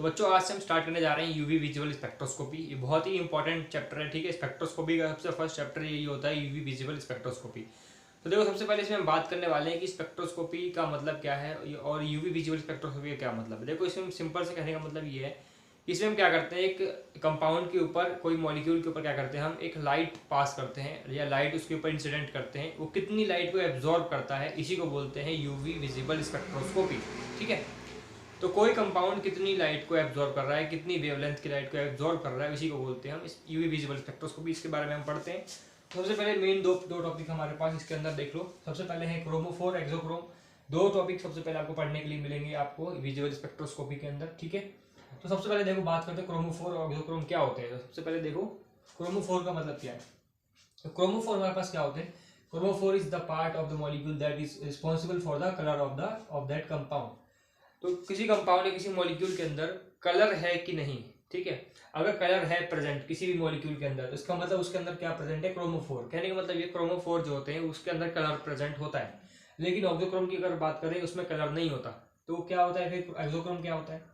तो बच्चों आज से हम स्टार्ट करने जा रहे हैं यूवी विजुअल स्पेक्ट्रोस्कोपी। ये बहुत ही इंपॉर्टेंट चैप्टर है, ठीक है। स्पेक्ट्रोस्कोपी का सबसे फर्स्ट चैप्टर यही होता है, यूवी विजुअल स्पेक्ट्रोस्कोपी। तो देखो, सबसे पहले इसमें हम बात करने वाले हैं कि स्पेक्ट्रोस्कोपी का मतलब क्या है और यूवी विजुअल स्पेक्ट्रोस्कोपी का क्या मतलब है। देखो, इसमें सिंपल से कहने का मतलब ये है, इसमें हम क्या करते हैं, एक कंपाउंड के ऊपर, कोई मॉलिक्यूल के ऊपर क्या करते हैं, हम एक लाइट पास करते हैं या लाइट उसके ऊपर इंसिडेंट करते हैं। वो कितनी लाइट को एब्जॉर्ब करता है, इसी को बोलते हैं यूवी विजिबल स्पेक्ट्रोस्कोपी, ठीक है। तो कोई कंपाउंड कितनी लाइट को एब्जॉर्ब कर रहा है, कितनी वेवलेंथ की लाइट को एब्जॉर्ब कर रहा है, इसी को बोलते हैं हम इस यूवी विजिबल स्पेक्ट्रोस्कोपी। इसके बारे में हम पढ़ते हैं। सबसे पहले मेन दो टॉपिक हमारे पास इसके अंदर देख लो। सबसे पहले है क्रोमोफोर, एक्सोक्रोम। दो टॉपिक सबसे पहले आपको पढ़ने के लिए मिलेंगे आपको विजुअल स्पेक्ट्रोस्कोपी के अंदर, ठीक है। तो सबसे पहले देखो, बात करते हैं क्रोमोफोर और एक्सोक्रोम क्या होते हैं। तो सबसे पहले देखो, क्रोमोफोर का मतलब क्या है। तो क्रोमोफोर हमारे पास क्या होते हैं, chromophore is the part of the molecule that is responsible for the colour of that compound. तो किसी कंपाउंड या किसी मॉलिक्यूल के अंदर कलर है कि नहीं, ठीक है। अगर कलर है प्रेजेंट किसी भी मॉलिक्यूल के अंदर, तो इसका मतलब उसके अंदर क्या प्रेजेंट है, क्रोमोफोर। कहने का मतलब ये क्रोमोफोर जो होते हैं उसके अंदर कलर प्रेजेंट होता है। लेकिन ऑक्सोक्रोम की अगर बात करें उसमें कलर नहीं होता। तो क्या होता है फिर, एक्सोक्रोम क्या होता है।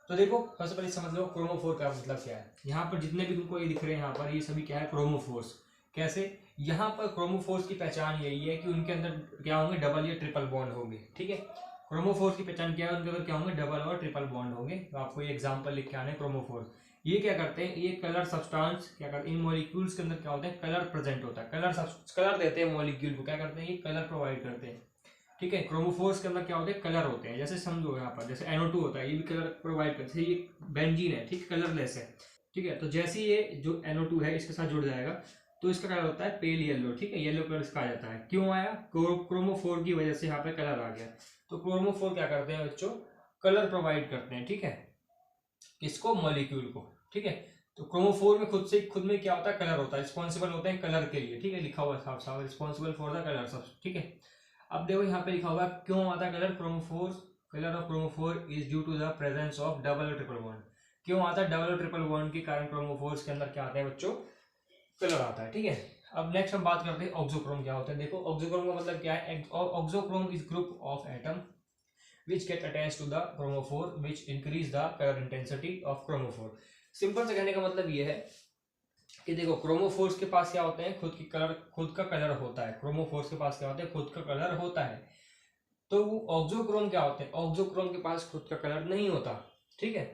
तो देखो, सबसे पहले समझ लो क्रोमोफोर का मतलब क्या है। यहाँ पर जितने भी तुमको ये दिख रहे हैं यहाँ पर, ये सभी क्या है, क्रोमोफोर्स। कैसे, यहाँ पर क्रोमोफोर्स की पहचान यही है कि उनके अंदर क्या होंगे, डबल या ट्रिपल बॉन्ड होंगे, ठीक है। क्रोमोफोर्स की पहचान क्या है, उनके अंदर क्या होंगे, डबल और ट्रिपल बॉन्ड होंगे। तो आपको ये एग्जांपल लिख के आने क्रोमोफोर्स। ये क्या करते हैं, ये कलर सब्सटेंस क्या करते हैं, इन मॉलिक्यूल्स के अंदर क्या होता है, कलर प्रेजेंट होता है। कलर देते हैं मॉलिक्यूल को, क्या करते हैं, ये कलर प्रोवाइड करते हैं, ठीक है। क्रोमोफोर्स के अंदर क्या होते हैं, कलर होते हैं। जैसे समझो यहाँ पर, जैसे NO2 होता है, ये भी कलर प्रोवाइड करते हैं। ये बेंजीन है, ठीक, कलरलेस है, ठीक है। तो जैसे ये जो NO2 है इसके साथ जुड़ जाएगा तो इसका कलर होता है पेल येलो, ठीक है। येलो कलर इसका आ जाता है। क्यों आया, क्रोमोफोर की वजह से यहाँ पे कलर आ गया। तो क्रोमोफोर क्या करते हैं बच्चों, कलर प्रोवाइड करते हैं, ठीक है, किसको, मॉलिक्यूल को, ठीक है। तो क्रोमोफोर में खुद में क्या होता है, कलर होता है, रिस्पॉन्सिबल होते हैं कलर के लिए, ठीक है। लिखा हुआ साफ साफ, रिस्पॉन्सिबल फॉर द कलर सब, ठीक है। अब देखो यहाँ पे लिखा हुआ क्यों आता है colour, chromophore, colour of chromophore is due to the presence of double और ट्रिपल बॉन्ड। क्यों आता है, डबल और ट्रिपल बॉन्ड के कारण क्रोमोफोर्स के अंदर क्या आता है बच्चों, कलर आता है, ठीक है। अब नेक्स्ट हम बात करते हैं ऑक्सोक्रोम क्या होता है। देखो, ऑक्सोक्रोम का मतलब क्या है, auxochrome is group of atom which get attached to the chromophore which increase the color intensity of chromophore। Simple से कहने का मतलब ये है कि देखो, क्रोमोफोर्स के पास क्या होते हैं, खुद का कलर होता है। क्रोमोफोर्स के पास क्या होता है, खुद का कलर होता है। तो वो ऑक्सोक्रोम क्या होते हैं, ऑक्सोक्रोम के पास खुद का कलर नहीं होता, ठीक है।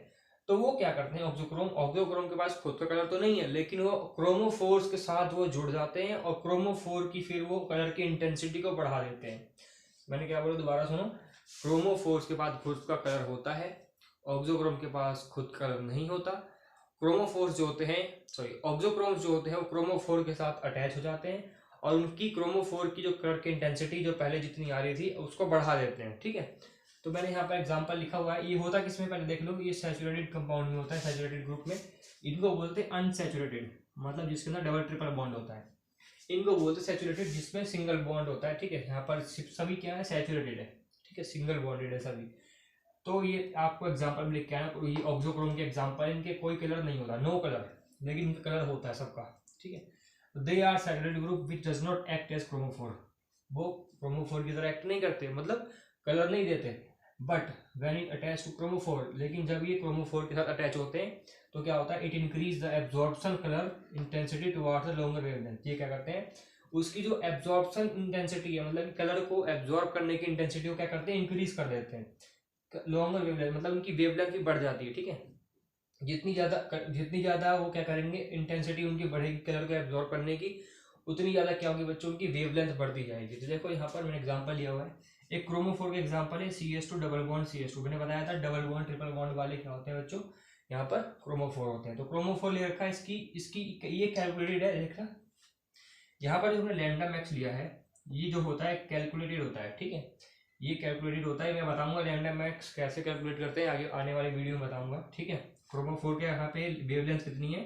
तो वो क्या करते हैं, ऑक्सोक्रोम के पास खुद का कलर तो नहीं है, लेकिन वो क्रोमोफोर्स के साथ वो जुड़ जाते हैं और क्रोमोफोर की फिर वो कलर की इंटेंसिटी को बढ़ा देते हैं। मैंने क्या बोला, दोबारा सुनो। क्रोमोफोर्स के पास खुद का कलर होता है, ऑक्सोक्रोम के पास खुद कलर नहीं होता। क्रोमोफोर्स जो होते हैं, सॉरी, ऑक्सोक्रोम्स जो होते हैं वो क्रोमोफोर के साथ अटैच हो जाते हैं और उनकी क्रोमोफोर की जो कलर की इंटेंसिटी जो पहले जितनी आ रही थी उसको बढ़ा देते हैं, ठीक है। तो मैंने यहाँ पर एग्जांपल लिखा हुआ है। ये होता किसमें, पहले देख लो, ये सैचुरेटेड कंपाउंड में होता है, सैचुरेटेड ग्रुप में। इनको बोलते हैं अनसैचुरेटेड, मतलब जिसके अंदर डबल ट्रिपल बॉन्ड होता है। इनको बोलते हैं सैचुरेटेड, जिसमें सिंगल बॉन्ड होता है, ठीक है। यहाँ पर सभी क्या है, सैचुरेटेड है, ठीक है, सिंगल बॉन्डेड है सभी। तो ये आपको एग्जांपल लिख के आना, ये ऑक्सोक्रोम के एग्जांपल, इनके कोई कलर नहीं होता, नो कलर, लेकिन इनका कलर होता है सबका, ठीक है। They are saturated group which does not act as chromophore. वो क्रोमोफोर की तरह एक्ट नहीं करते, मतलब कलर नहीं देते। But when it attach to chromophore, लेकिन जब ये क्रोमोफोर के साथ अटैच होते हैं तो क्या होता है, it increase the absorption colour intensity towards the longer wavelength. ये क्या करते हैं, उसकी जो एब्जॉर्प्शन इंटेंसिटी है, मतलब कलर को एब्जॉर्ब करने की इंटेंसिटी को क्या करते हैं, इंक्रीज कर देते हैं। लॉन्गर वेवलेंथ मतलब उनकी वेवलेंथ भी बढ़ जाती है, ठीक है। जितनी ज्यादा वो क्या करेंगे, इंटेंसिटी उनकी बढ़ेगी कलर को एब्जॉर्ब करने की, उतनी ज्यादा क्या होगी बच्चों, उनकी वेवलेंथ बढ़ती जाएगी। तो देखो यहाँ पर मैंने एग्जांपल लिया हुआ है, एक क्रोमोफोर का एग्जांपल है CH2 डबल बॉन्ड CH2। मैंने बताया था डबल बॉन्ड ट्रिपल बॉन्ड वाले क्या होते हैं बच्चों, यहाँ पर क्रोमोफोर होते हैं। तो क्रोमोफोर ले रखा है, इसकी इसकी ये कैलकुलेटेड है, देखना यहाँ पर जो हमने लैम्डा मैक्स लिया है, ये जो होता है कैलकुलेटेड होता है, ठीक है। ये कैलकुलेटेड होता है, मैं बताऊंगा लैम्डा मैक्स कैसे कैलकुलेट करते हैं, आगे आने वाली वीडियो में बताऊंगा, ठीक है। क्रोमोफोर के यहाँ पे वेवलेंथ कितनी है,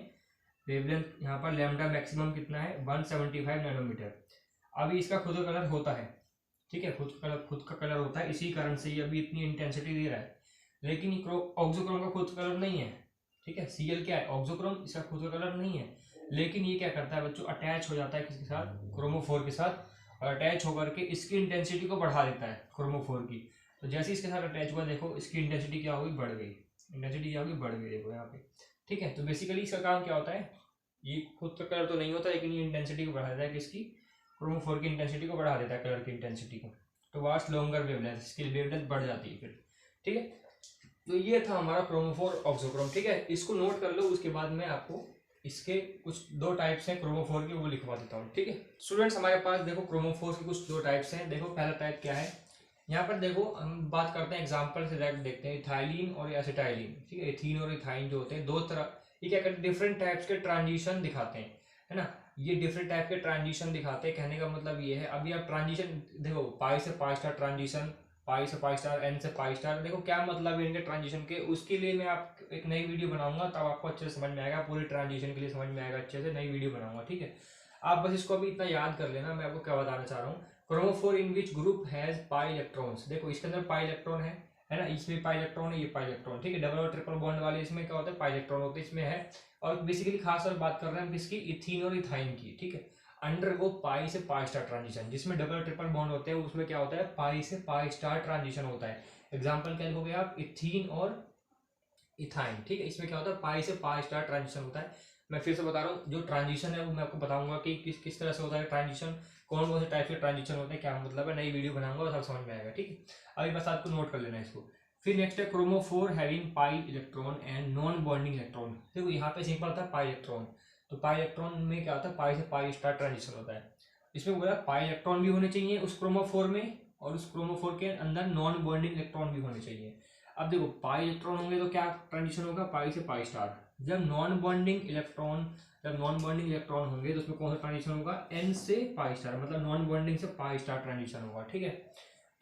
वेवलेंथ यहाँ पर लैम्डा मैक्सिमम कितना है, 175 नैनोमीटर। अभी इसका खुद का कलर होता है, ठीक है, खुद का कलर होता है, इसी कारण से ये अभी इतनी इंटेंसिटी दे रहा है। लेकिन ऑक्सोक्रोम का खुद कलर नहीं है, ठीक है। Cl क्या है, ऑक्सोक्रोम, इसका खुद का कलर नहीं है। लेकिन ये क्या करता है बच्चों, अटैच हो जाता है किसके साथ, क्रोमोफोर के साथ, और अटैच होकर के इसकी इंटेंसिटी को बढ़ा देता है क्रोमोफोर की। तो जैसे इसके साथ अटैच हुआ, देखो इसकी इंटेंसिटी क्या हुई, बढ़ गई। इंटेंसिटी क्या होगी, बढ़ गई देखो यहाँ पे, ठीक है। तो बेसिकली इसका काम क्या होता है, ये खुद का कलर तो नहीं होता, लेकिन ये इंटेंसिटी को बढ़ा देता है, किसकी, क्रोमोफोर की इंटेंसिटी को बढ़ा देता है, कलर की इंटेंसिटी को। तो वास्ट लॉन्गर वेवलेंथ, इसकी वेवलेंथ बढ़ जाती है फिर, ठीक है। तो ये था हमारा क्रोमोफोर ऑक्सोक्रोम, ठीक है। इसको नोट कर लो, उसके बाद में आपको इसके कुछ दो टाइप्स हैं क्रोमोफोर के, वो लिखवा देता हूँ, ठीक है। स्टूडेंट्स हमारे पास देखो क्रोमोफोर के कुछ दो टाइप्स हैं। देखो पहला टाइप क्या है, यहाँ पर देखो हम बात करते हैं एग्जाम्पल से डायरेक्ट देखते हैं, इथाइलिन और एसिटाइलिन, ठीक है। इथीन और इथाइन जो होते हैं दो तरह, ये क्या करते हैं, डिफरेंट टाइप्स के ट्रांजिशन दिखाते हैं, है ना। ये डिफरेंट टाइप के ट्रांजिशन दिखाते हैं, कहने का मतलब ये है। अभी आप ट्रांजिशन देखो, पाई से पाई स्टार ट्रांजिशन, पाई से पाई स्टार, एन से पाई स्टार, देखो क्या मतलब है इनके ट्रांजिशन के। उसके लिए मैं आप एक नई वीडियो बनाऊंगा, तब आपको अच्छे से समझ में आएगा, पूरी ट्रांजिशन के लिए समझ में आएगा अच्छे से, नई वीडियो बनाऊंगा, ठीक है। आप बस इसको अभी इतना याद कर लेना, मैं आपको क्या बताना चाह रहा हूँ। Chromophore in which group has pi electrons, देखो इसके अंदर पाई इलेक्ट्रॉन है ना, इसमें पाई इलेक्ट्रॉन है, ये पाई इलेक्ट्रॉन, ठीक है। डबल और ट्रिपल बॉन्ड वाले इसमें क्या होता है, पाई इलेक्ट्रॉन होते हैं, इसमें है। और बेसिकली खास तौर बात कर रहे हैं हम किसकी, इथीन और इथाइन की, ठीक है। अंडरगो पाई से पाई स्टार ट्रांजिशन, जिसमें डबल ट्रिपल बॉन्ड होते हैं, उसमें क्या होता है, पाई से पाई स्टार ट्रांजिशन होता है। एग्जाम्पल क्या हो गया आप, इथीन और इथाइन, ठीक है। इसमें क्या होता है, पाई से पाई स्टार ट्रांजिशन होता है। मैं फिर से बता रहा हूँ, जो ट्रांजिशन है वो मैं आपको बताऊंगा कि किस तरह से होता है ट्रांजिशन, कौन कौन से टाइप के ट्रांजिशन होते हैं, क्या मतलब है, नई वीडियो बनाऊंगा और सब समझ में आएगा, ठीक है। अभी बस आपको नोट कर लेना है इसको। फिर नेक्स्ट है chromophore having pi electron and non bonding electron. देखो यहाँ पे सिंपल था पाई इलेक्ट्रॉन, तो पाई इलेक्ट्रॉन में क्या होता है, पाई से पाई स्टार ट्रांजिशन होता है। इसमें बोला पाई इलेक्ट्रॉन भी होने चाहिए उस क्रोमोफोर में, और उस क्रोमोफोर के अंदर नॉन बॉन्डिंग इलेक्ट्रॉन भी होने चाहिए। अब देखो पाई इलेक्ट्रॉन होंगे तो क्या ट्रांजिशन होगा, पाई से पाई स्टार। जब नॉन बॉन्डिंग इलेक्ट्रॉन होंगे तो उसमें कौन सा ट्रांजिशन होगा, एन से पाई स्टार, मतलब नॉन बॉन्डिंग से पाई स्टार ट्रांजिशन होगा, ठीक है।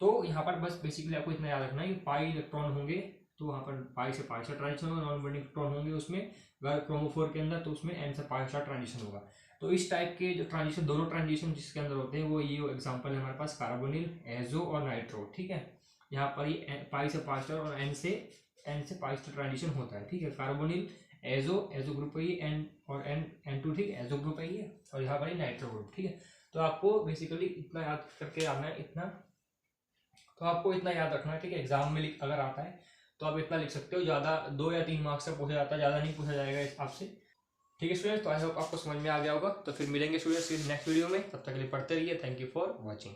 तो यहाँ पर बस बेसिकली आपको इतना याद रखना है कि पाई इलेक्ट्रॉन होंगे तो वहाँ पर पाई से पाई स्टार ट्रांजिशन होगा, नॉन बॉन्डिंग इलेक्ट्रॉन होंगे उसमें अगर क्रोमोफोर के अंदर, तो उसमें एन से पाई स्टार ट्रांजिशन होगा। तो इस टाइप के जो ट्रांजिशन, दोनों ट्रांजिशन जिसके अंदर होते हैं वो ये एग्जाम्पल है हमारे पास, कार्बोनिल, एजो और नाइट्रो, ठीक है। यहाँ पर ये पाई से पाई स्टार और एन से पाई स्टार ट्रांजिशन होता है, ठीक है। कार्बोनिल, एजो ग्रुप है ये, एन और N2, ठीक है, एजो ग्रुप है ये, और यहाँ पर ये नाइट्रो ग्रुप, ठीक है। तो आपको बेसिकली इतना याद करके आना है, इतना तो आपको इतना याद रखना है, ठीक है। एग्जाम में अगर आता है तो आप इतना लिख सकते हो, ज़्यादा 2 या 3 मार्क्स से पूछा जाता है, ज़्यादा नहीं पूछा जाएगा आपसे, ठीक है स्टूडेंट्स। तो आई होप आपको समझ में आ गया होगा। तो फिर मिलेंगे स्टूडेंट्स नेक्स्ट वीडियो में, तब तक के लिए पढ़ते रहिए। Thank you for watching.